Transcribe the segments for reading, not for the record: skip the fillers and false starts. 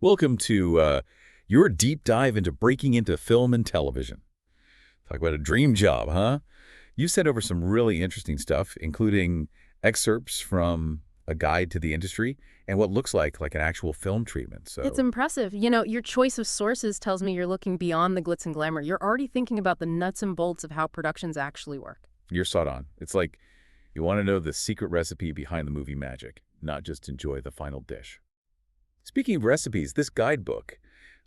Welcome to your deep dive into breaking into film and television. Talk about a dream job, huh? You sent over some really interesting stuff, including excerpts from a guide to the industry and what looks like an actual film treatment. It's So impressive. Your choice of sources tells me you're looking beyond the glitz and glamour. You're already thinking about the nuts and bolts of how productions actually work. you're spot on. It's like you want to know the secret recipe behind the movie magic, not just enjoy the final dish. Speaking of recipes, this guidebook,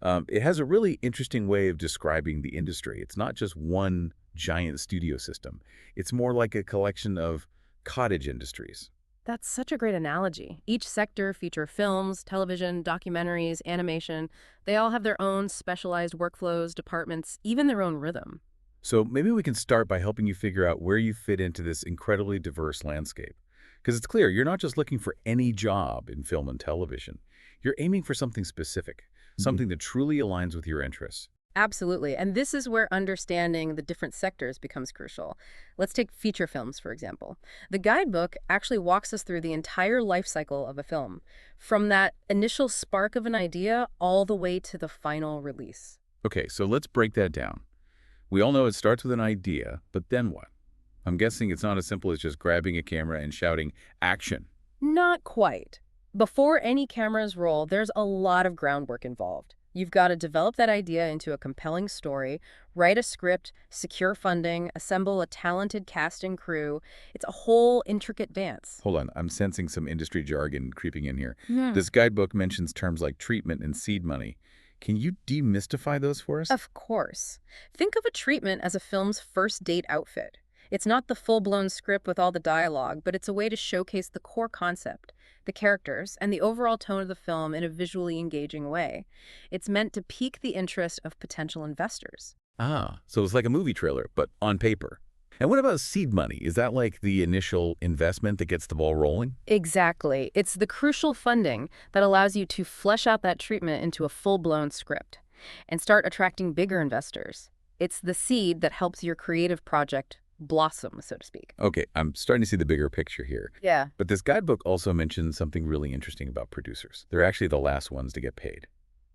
it has a really interesting way of describing the industry. It's not just one giant studio system. It's more like a collection of cottage industries. That's such a great analogy. Each sector feature films, television, documentaries, animation. They all have their own specialized workflows, departments, even their own rhythm. So maybe we can start by helping you figure out where you fit into this incredibly diverse landscape. Because it's clear you're not just looking for any job in film and television. You're aiming for something specific, something that truly aligns with your interests. Absolutely. And this is where understanding the different sectors becomes crucial. Let's take feature films, for example. The guidebook actually walks us through the entire life cycle of a film, from that initial spark of an idea all the way to the final release. Okay, so let's break that down. We all know it starts with an idea, but then what? I'm guessing it's not as simple as just grabbing a camera and shouting, action. Not quite. Before any cameras roll, there's a lot of groundwork involved. You've got to develop that idea into a compelling story, write a script, secure funding, assemble a talented cast and crew. It's a whole intricate dance. Hold on, I'm sensing some industry jargon creeping in here. Hmm. This guidebook mentions terms like treatment and seed money. Can you demystify those for us? Of course. Think of a treatment as a film's first date outfit. It's not the full-blown script with all the dialogue, but it's a way to showcase the core concept, the characters, and the overall tone of the film in a visually engaging way. It's meant to pique the interest of potential investors. Ah, so it's like a movie trailer, but on paper. And what about seed money? Is that like the initial investment that gets the ball rolling? Exactly. It's the crucial funding that allows you to flesh out that treatment into a full-blown script and start attracting bigger investors. It's the seed that helps your creative project blossom, so to speak. Okay, I'm starting to see the bigger picture here. Yeah. But this guidebook also mentions something really interesting about producers. They're actually the last ones to get paid.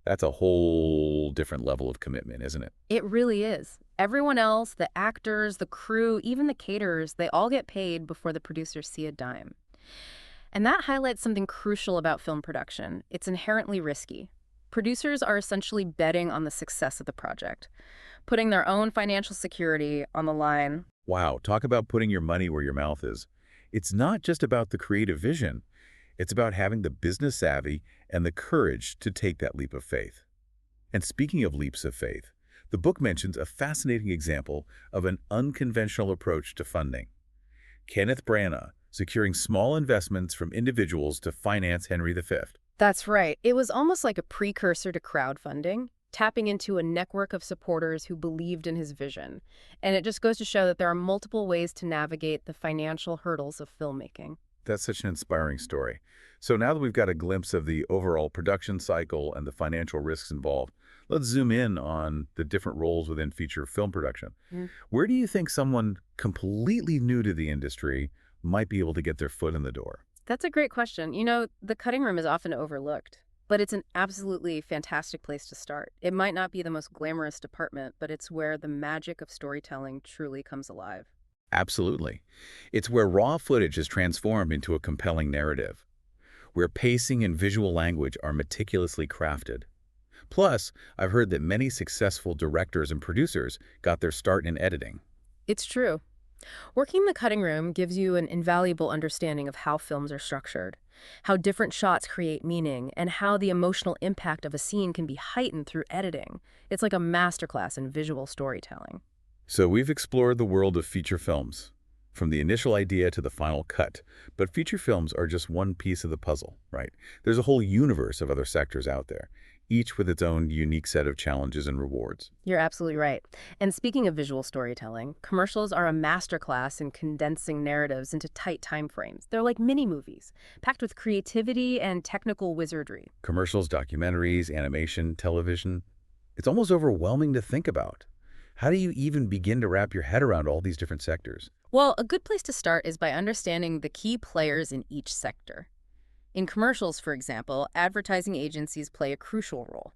That's a whole different level of commitment, isn't it? It really is. Everyone else, the actors, the crew, even the caterers, they all get paid before the producers see a dime. And that highlights something crucial about film production. It's inherently risky. Producers are essentially betting on the success of the project, putting their own financial security on the line. Wow, talk about putting your money where your mouth is. It's not just about the creative vision. It's about having the business savvy and the courage to take that leap of faith. And speaking of leaps of faith, the book mentions a fascinating example of an unconventional approach to funding. Kenneth Branagh securing small investments from individuals to finance Henry V. That's right. It was almost like a precursor to crowdfunding, tapping into a network of supporters who believed in his vision. And it just goes to show that there are multiple ways to navigate the financial hurdles of filmmaking. That's such an inspiring story. So now that we've got a glimpse of the overall production cycle and the financial risks involved, let's zoom in on the different roles within feature film production. Mm. Where do you think someone completely new to the industry might be able to get their foot in the door? That's a great question. The cutting room is often overlooked, but it's an absolutely fantastic place to start. It might not be the most glamorous department, but it's where the magic of storytelling truly comes alive. Absolutely. It's where raw footage is transformed into a compelling narrative, where pacing and visual language are meticulously crafted. Plus, I've heard that many successful directors and producers got their start in editing. It's true. Working the cutting room gives you an invaluable understanding of how films are structured, how different shots create meaning, and how the emotional impact of a scene can be heightened through editing. It's like a masterclass in visual storytelling. So we've explored the world of feature films, from the initial idea to the final cut. But feature films are just one piece of the puzzle, right? There's a whole universe of other sectors out there, each with its own unique set of challenges and rewards. You're absolutely right. And speaking of visual storytelling, commercials are a masterclass in condensing narratives into tight time frames. They're like mini movies, packed with creativity and technical wizardry. Commercials, documentaries, animation, television. It's almost overwhelming to think about. How do you even begin to wrap your head around all these different sectors? Well, a good place to start is by understanding the key players in each sector. In commercials, for example, advertising agencies play a crucial role.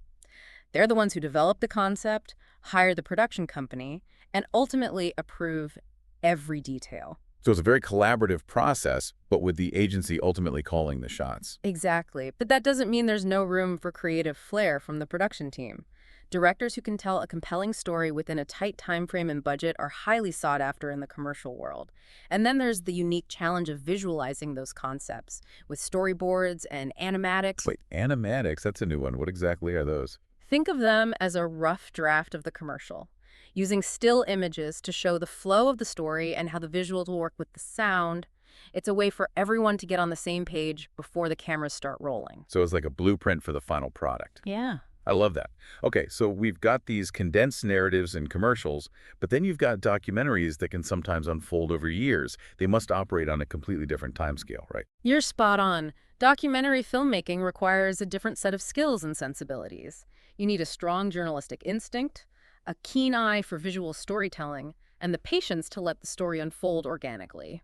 They're the ones who develop the concept, hire the production company, and ultimately approve every detail. So it's a very collaborative process, but with the agency ultimately calling the shots. Exactly. But that doesn't mean there's no room for creative flair from the production team. Directors who can tell a compelling story within a tight time frame and budget are highly sought after in the commercial world. And then there's the unique challenge of visualizing those concepts with storyboards and animatics. Wait, animatics, that's a new one. What exactly are those? Think of them as a rough draft of the commercial, using still images to show the flow of the story and how the visuals will work with the sound. It's a way for everyone to get on the same page before the cameras start rolling. So it's like a blueprint for the final product. Yeah. I love that. Okay, so we've got these condensed narratives and commercials, but then you've got documentaries that can sometimes unfold over years. They must operate on a completely different timescale, right? You're spot on. Documentary filmmaking requires a different set of skills and sensibilities. You need a strong journalistic instinct, a keen eye for visual storytelling, and the patience to let the story unfold organically.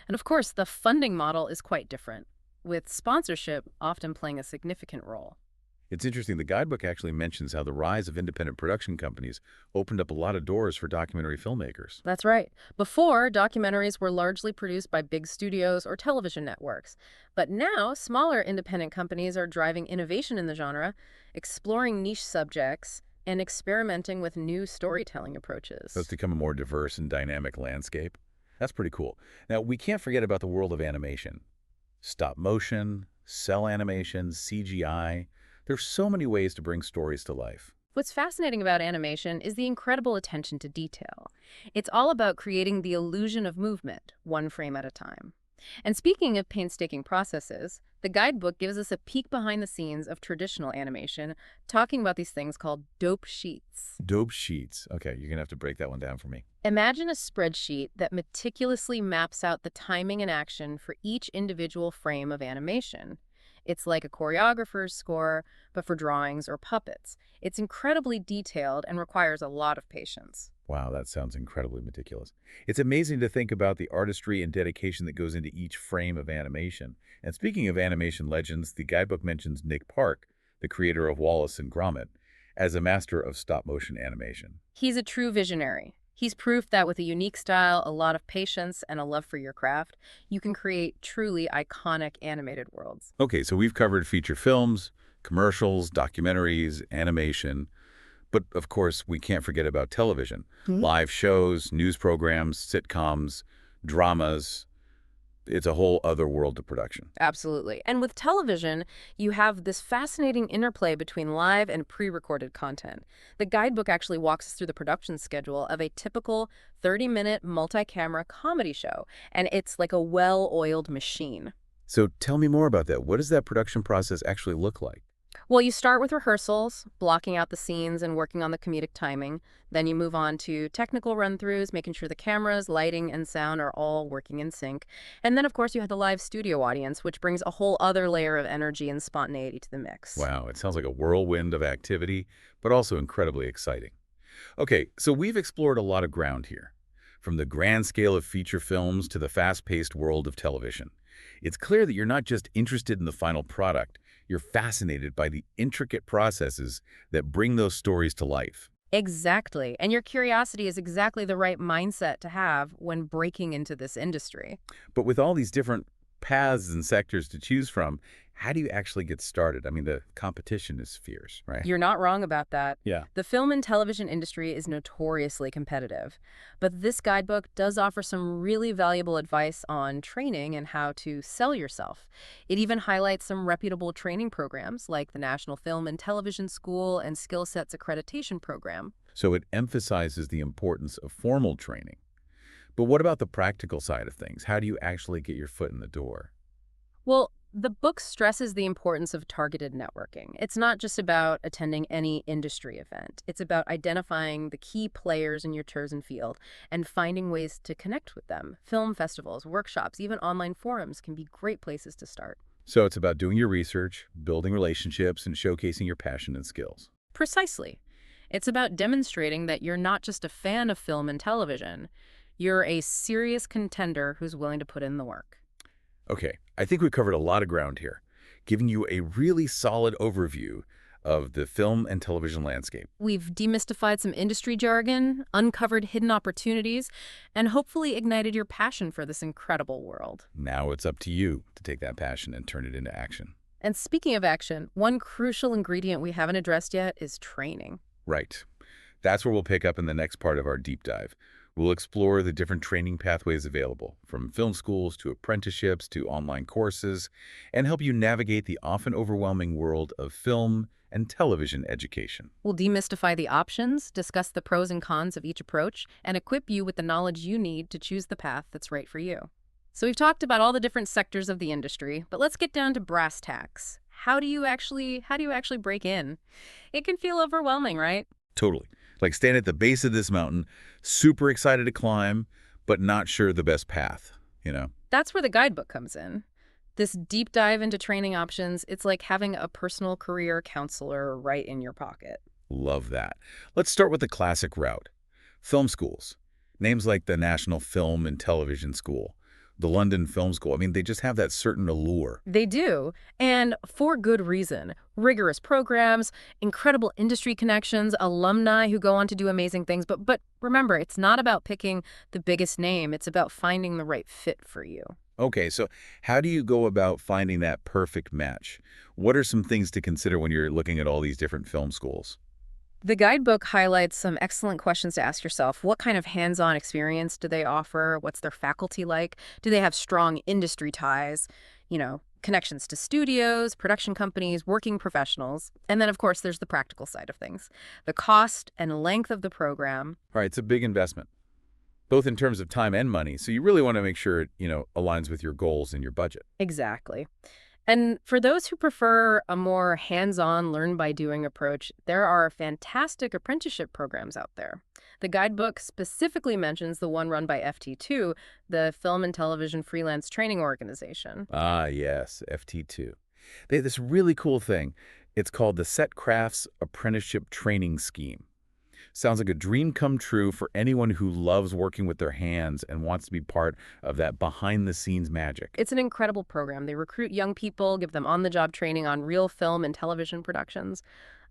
And of course, the funding model is quite different, with sponsorship often playing a significant role. It's interesting, the guidebook actually mentions how the rise of independent production companies opened up a lot of doors for documentary filmmakers. That's right. Before, documentaries were largely produced by big studios or television networks. But now, smaller independent companies are driving innovation in the genre, exploring niche subjects, and experimenting with new storytelling approaches. So it's become a more diverse and dynamic landscape. That's pretty cool. Now, we can't forget about the world of animation. Stop motion, cell animation, CGI. There's so many ways to bring stories to life. What's fascinating about animation is the incredible attention to detail. It's all about creating the illusion of movement, one frame at a time. And speaking of painstaking processes, the guidebook gives us a peek behind the scenes of traditional animation, talking about these things called dope sheets. Dope sheets. Okay, you're going to have to break that one down for me. Imagine a spreadsheet that meticulously maps out the timing and action for each individual frame of animation. It's like a choreographer's score, but for drawings or puppets. It's incredibly detailed and requires a lot of patience. Wow, that sounds incredibly meticulous. It's amazing to think about the artistry and dedication that goes into each frame of animation. And speaking of animation legends, the guidebook mentions Nick Park, the creator of Wallace and Gromit, as a master of stop-motion animation. He's a true visionary. He's proof that with a unique style, a lot of patience, and a love for your craft, you can create truly iconic animated worlds. Okay, so we've covered feature films, commercials, documentaries, animation, but of course we can't forget about television. Live shows, news programs, sitcoms, dramas. It's a whole other world of production. Absolutely. And with television, you have this fascinating interplay between live and pre-recorded content. The guidebook actually walks us through the production schedule of a typical 30-minute multi-camera comedy show, and it's like a well-oiled machine. So tell me more about that. What does that production process actually look like? Well, you start with rehearsals, blocking out the scenes and working on the comedic timing. Then you move on to technical run-throughs, making sure the cameras, lighting, and sound are all working in sync. And then, of course, you have the live studio audience, which brings a whole other layer of energy and spontaneity to the mix. Wow, it sounds like a whirlwind of activity, but also incredibly exciting. Okay, so we've explored a lot of ground here, from the grand scale of feature films to the fast-paced world of television. It's clear that you're not just interested in the final product, you're fascinated by the intricate processes that bring those stories to life. Exactly. And your curiosity is exactly the right mindset to have when breaking into this industry. But with all these different paths and sectors to choose from, how do you actually get started? I mean, the competition is fierce, right? You're not wrong about that. Yeah. The film and television industry is notoriously competitive, but this guidebook does offer some really valuable advice on training and how to sell yourself. It even highlights some reputable training programs like the National Film and Television School and Skill Sets Accreditation Program. So it emphasizes the importance of formal training. But what about the practical side of things? How do you actually get your foot in the door? Well, the book stresses the importance of targeted networking. It's not just about attending any industry event. It's about identifying the key players in your chosen field and finding ways to connect with them. Film festivals, workshops, even online forums can be great places to start. So it's about doing your research, building relationships, and showcasing your passion and skills. Precisely. It's about demonstrating that you're not just a fan of film and television. You're a serious contender who's willing to put in the work. Okay, I think we covered a lot of ground here. giving you a really solid overview of the film and television landscape. We've demystified some industry jargon, uncovered hidden opportunities, and hopefully ignited your passion for this incredible world. Now it's up to you to take that passion and turn it into action. And speaking of action, one crucial ingredient we haven't addressed yet is training. Right. That's where we'll pick up in the next part of our deep dive. We'll explore the different training pathways available, from film schools to apprenticeships to online courses, and help you navigate the often overwhelming world of film and television education. We'll demystify the options, discuss the pros and cons of each approach, and equip you with the knowledge you need to choose the path that's right for you. So we've talked about all the different sectors of the industry, but let's get down to brass tacks. How do you actually break in? It can feel overwhelming, right? Totally. Like stand at the base of this mountain, super excited to climb, but not sure the best path, you know? That's where the guidebook comes in. This deep dive into training options, it's like having a personal career counselor right in your pocket. Love that. Let's start with the classic route. Film schools. Names like the National Film and Television School, the London Film School. I mean, they just have that certain allure. They do, and for good reason. Rigorous programs, incredible industry connections, alumni who go on to do amazing things. But remember, it's not about picking the biggest name. It's about finding the right fit for you. Okay, so how do you go about finding that perfect match? What are some things to consider when you're looking at all these different film schools? The guidebook highlights some excellent questions to ask yourself. What kind of hands-on experience do they offer? What's their faculty like? Do they have strong industry ties? Connections to studios, production companies, working professionals. And then, of course, there's the practical side of things. The cost and length of the program. All right, it's a big investment, both in terms of time and money. So you really want to make sure it, aligns with your goals and your budget. Exactly. And for those who prefer a more hands-on, learn-by-doing approach, there are fantastic apprenticeship programs out there. The guidebook specifically mentions the one run by FT2, the Film and Television Freelance Training Organization. Ah, yes, FT2. They have this really cool thing. It's called the Set Crafts Apprenticeship Training Scheme. Sounds like a dream come true for anyone who loves working with their hands and wants to be part of that behind-the-scenes magic. It's an incredible program. They recruit young people, give them on-the-job training on real film and television productions.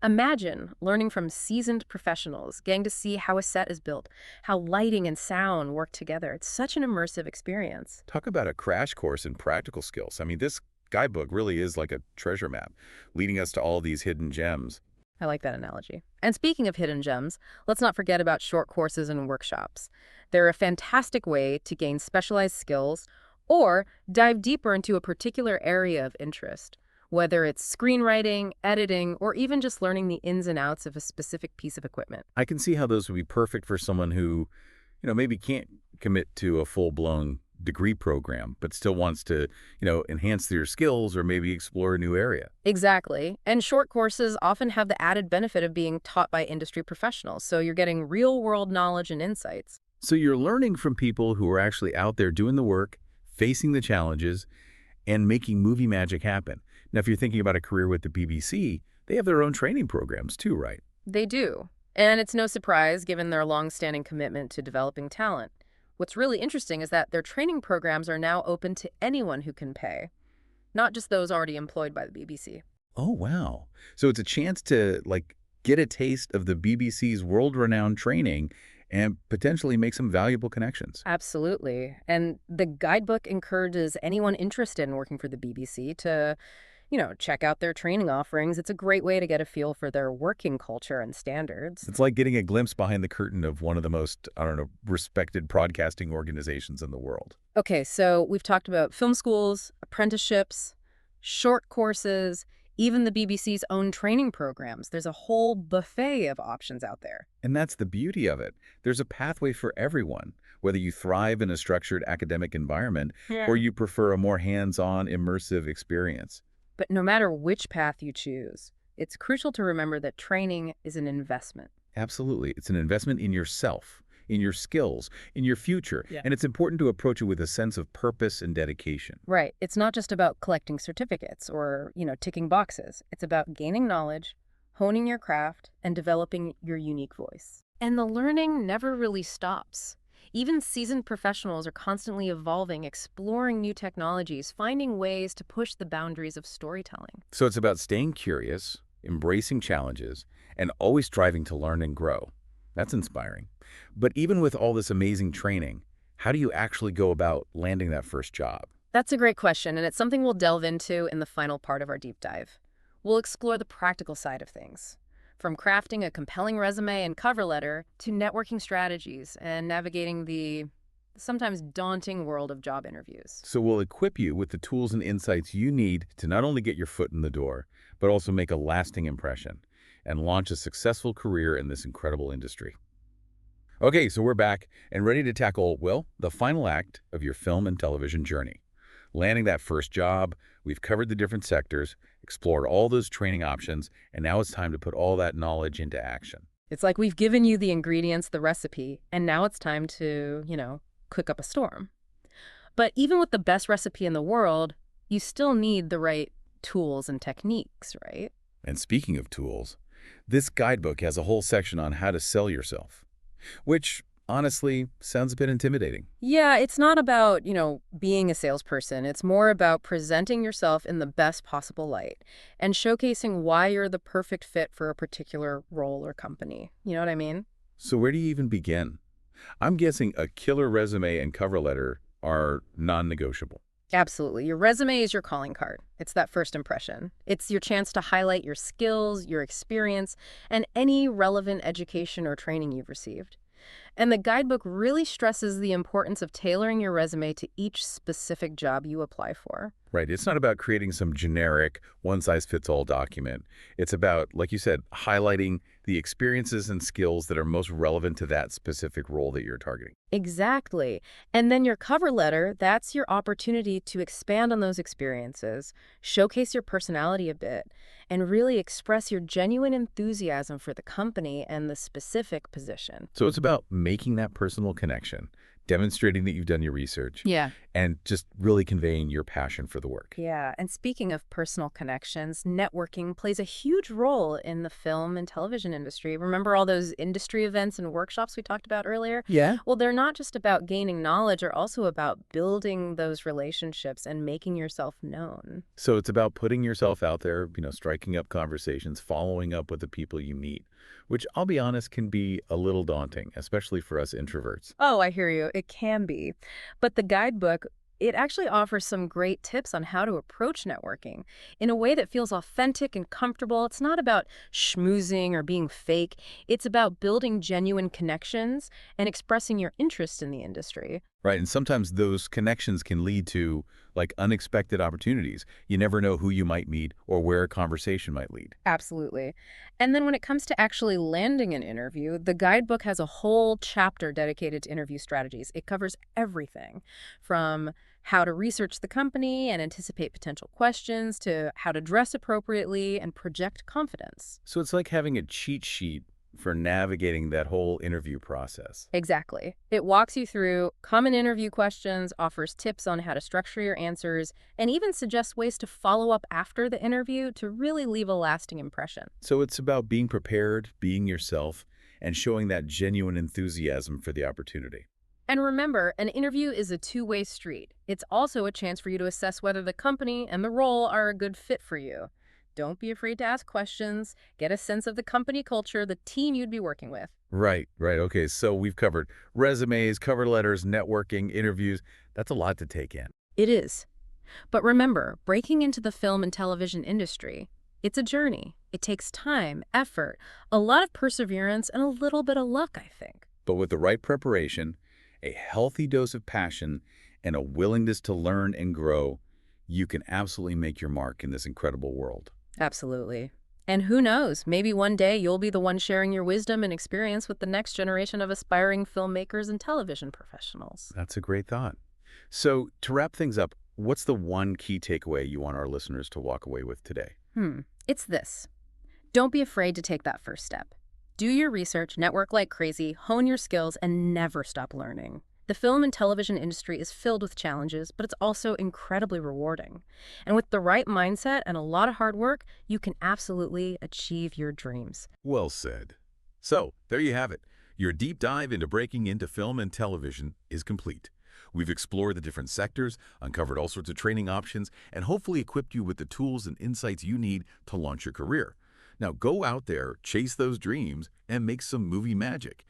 Imagine learning from seasoned professionals, getting to see how a set is built, how lighting and sound work together. It's such an immersive experience. Talk about a crash course in practical skills. I mean, this guidebook really is like a treasure map, leading us to all these hidden gems. I like that analogy. And speaking of hidden gems, let's not forget about short courses and workshops. They're a fantastic way to gain specialized skills or dive deeper into a particular area of interest, whether it's screenwriting, editing, or even just learning the ins and outs of a specific piece of equipment. I can see how those would be perfect for someone who, maybe can't commit to a full-blown degree program, but still wants to, enhance their skills or maybe explore a new area. Exactly. And short courses often have the added benefit of being taught by industry professionals, so you're getting real-world knowledge and insights. So you're learning from people who are actually out there doing the work, facing the challenges, and making movie magic happen. Now, if you're thinking about a career with the BBC, they have their own training programs too, right? They do. And it's no surprise given their long-standing commitment to developing talent. What's really interesting is that their training programs are now open to anyone who can pay, not just those already employed by the BBC. Oh, wow. So it's a chance to, get a taste of the BBC's world-renowned training and potentially make some valuable connections. Absolutely. And the guidebook encourages anyone interested in working for the BBC to, check out their training offerings. It's a great way to get a feel for their working culture and standards. It's like getting a glimpse behind the curtain of one of the most, respected broadcasting organizations in the world. Okay, so we've talked about film schools, apprenticeships, short courses, even the BBC's own training programs. There's a whole buffet of options out there. And that's the beauty of it. There's a pathway for everyone, whether you thrive in a structured academic environment or you prefer a more hands-on, immersive experience. But no matter which path you choose, it's crucial to remember that training is an investment. Absolutely. It's an investment in yourself, in your skills, in your future. Yeah. And it's important to approach it with a sense of purpose and dedication. Right. It's not just about collecting certificates or, ticking boxes. It's about gaining knowledge, honing your craft, and developing your unique voice. And the learning never really stops. Even seasoned professionals are constantly evolving, exploring new technologies, finding ways to push the boundaries of storytelling. So it's about staying curious, embracing challenges, and always striving to learn and grow. That's inspiring. But even with all this amazing training, how do you actually go about landing that first job? That's a great question, and it's something we'll delve into in the final part of our deep dive. We'll explore the practical side of things, from crafting a compelling resume and cover letter to networking strategies and navigating the sometimes daunting world of job interviews. So we'll equip you with the tools and insights you need to not only get your foot in the door, but also make a lasting impression and launch a successful career in this incredible industry. Okay, so we're back and ready to tackle, well, the final act of your film and television journey. Landing that first job, we've covered the different sectors, explored all those training options, and now it's time to put all that knowledge into action. It's like we've given you the ingredients, the recipe, and now it's time to, cook up a storm. But even with the best recipe in the world, you still need the right tools and techniques, right? And speaking of tools, this guidebook has a whole section on how to sell yourself, which honestly sounds a bit intimidating. Yeah, it's not about, being a salesperson. It's more about presenting yourself in the best possible light and showcasing why you're the perfect fit for a particular role or company. You know what I mean? So where do you even begin? I'm guessing a killer resume and cover letter are non-negotiable. Absolutely. Your resume is your calling card. It's that first impression. It's your chance to highlight your skills, your experience, and any relevant education or training you've received. And the guidebook really stresses the importance of tailoring your resume to each specific job you apply for. Right. It's not about creating some generic one-size-fits-all document. It's about, like you said, highlighting the experiences and skills that are most relevant to that specific role that you're targeting. Exactly. And then your cover letter, that's your opportunity to expand on those experiences, showcase your personality a bit, and really express your genuine enthusiasm for the company and the specific position. So it's about making that personal connection, demonstrating that you've done your research, Yeah. and just really conveying your passion for the work. Yeah, and speaking of personal connections, networking plays a huge role in the film and television industry. Remember all those industry events and workshops we talked about earlier? Yeah. Well, they're not just about gaining knowledge, they're also about building those relationships and making yourself known. So it's about putting yourself out there, striking up conversations, following up with the people you meet, which I'll be honest can be a little daunting, especially for us introverts. Oh, I hear you. It can be. But the guidebook, it actually offers some great tips on how to approach networking in a way that feels authentic and comfortable. It's not about schmoozing or being fake. It's about building genuine connections and expressing your interest in the industry. Right, and sometimes those connections can lead to, like, unexpected opportunities. You never know who you might meet or where a conversation might lead. Absolutely. And then when it comes to actually landing an interview, the guidebook has a whole chapter dedicated to interview strategies. It covers everything from how to research the company and anticipate potential questions to how to dress appropriately and project confidence. So it's like having a cheat sheet for navigating that whole interview process. Exactly. It walks you through common interview questions, offers tips on how to structure your answers, and even suggests ways to follow up after the interview to really leave a lasting impression. So it's about being prepared, being yourself, and showing that genuine enthusiasm for the opportunity. And remember, an interview is a two-way street. It's also a chance for you to assess whether the company and the role are a good fit for you. Don't be afraid to ask questions. Get a sense of the company culture, the team you'd be working with. Right. Okay, so we've covered resumes, cover letters, networking, interviews. That's a lot to take in. It is. But remember, breaking into the film and television industry, it's a journey. It takes time, effort, a lot of perseverance, and a little bit of luck, I think. But with the right preparation, a healthy dose of passion, and a willingness to learn and grow, you can absolutely make your mark in this incredible world. Absolutely. And who knows, maybe one day you'll be the one sharing your wisdom and experience with the next generation of aspiring filmmakers and television professionals. That's a great thought. So to wrap things up, what's the one key takeaway you want our listeners to walk away with today? It's this. Don't be afraid to take that first step. Do your research, network like crazy, hone your skills, and never stop learning. The film and television industry is filled with challenges, but it's also incredibly rewarding. And with the right mindset and a lot of hard work, you can absolutely achieve your dreams. Well said. So there you have it. Your deep dive into breaking into film and television is complete. We've explored the different sectors, uncovered all sorts of training options, and hopefully equipped you with the tools and insights you need to launch your career. Now go out there, chase those dreams, and make some movie magic.